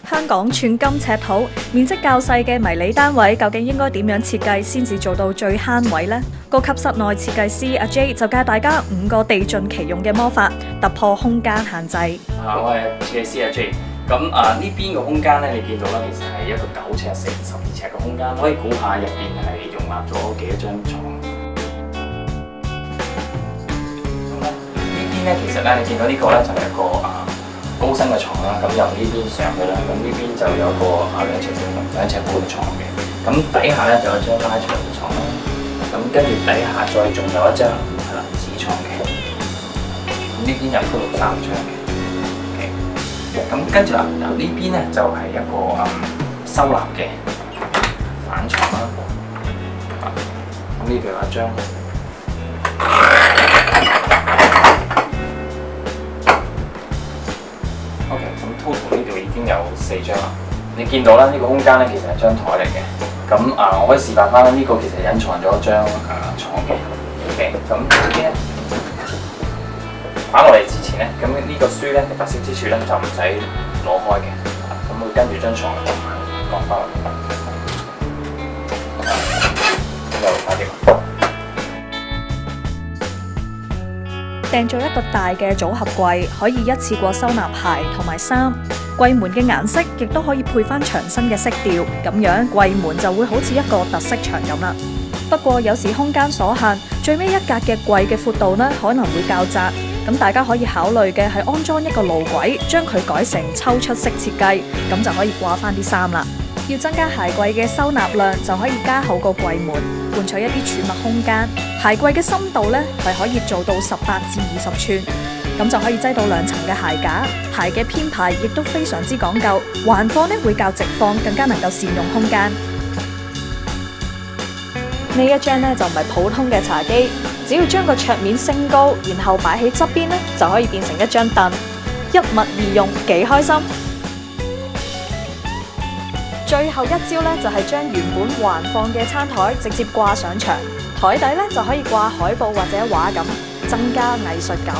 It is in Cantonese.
香港寸金尺土，面積較細嘅迷你單位，究竟應該點樣設計先至做到最慳位呢？高級室內設計師阿 J 就教大家5個地盡其用嘅魔法，突破空間限制。我係設計師阿 J。咁呢邊個空間咧，你見到啦，其實係一個9尺乘12尺嘅空間，可以估下入邊係容納咗幾多張床。咁咧呢邊咧，其實咧你見到呢個咧就係一個高身嘅床啦，咁由呢邊上去啦，咁呢邊就有個2尺半嘅床嘅，咁底下咧就有一張拉長嘅床啦，咁跟住底下再仲有一張紙床嘅，咁呢邊又鋪到3張嘅。咁跟住啦，呢邊咧就係一個收納嘅反床啦。咁呢度有一張。OK， 咁 total 呢度已經有4張啦。你見到啦，呢個空間咧其實係張台嚟嘅。咁我可以示範翻啦，呢個其實隱藏咗一張牀嘅。OK， 咁呢邊擺落嚟之前咧，咁呢個書咧嘅特色之處咧就唔使攞開嘅，咁會跟住張床慢慢降翻落嚟，咁就搞掂。訂做一個大嘅組合櫃，可以一次過收納鞋同埋衫。櫃門嘅顏色亦都可以配翻牆身嘅色調，咁樣櫃門就會好似一個特色牆咁啦。不過有時空間所限，最尾一格嘅櫃嘅闊度呢可能會較窄。咁大家可以考慮嘅係安裝一個路軌，將佢改成抽出式設計，咁就可以掛翻啲衫啦。要增加鞋櫃嘅收納量，就可以加厚個櫃門，換取一啲儲物空間。鞋櫃嘅深度呢係可以做到18至20寸，咁就可以擠到2層嘅鞋架。鞋嘅編排亦都非常之講究，橫放呢會較直放更加能夠善用空間。呢一張呢就唔係普通嘅茶几。只要將個桌面升高，然後擺喺側邊咧，就可以變成一張凳，一物二用，幾開心！最後一招咧，就係將原本橫放嘅餐台直接掛上牆，台底咧就可以掛海報或者畫咁，增加藝術感。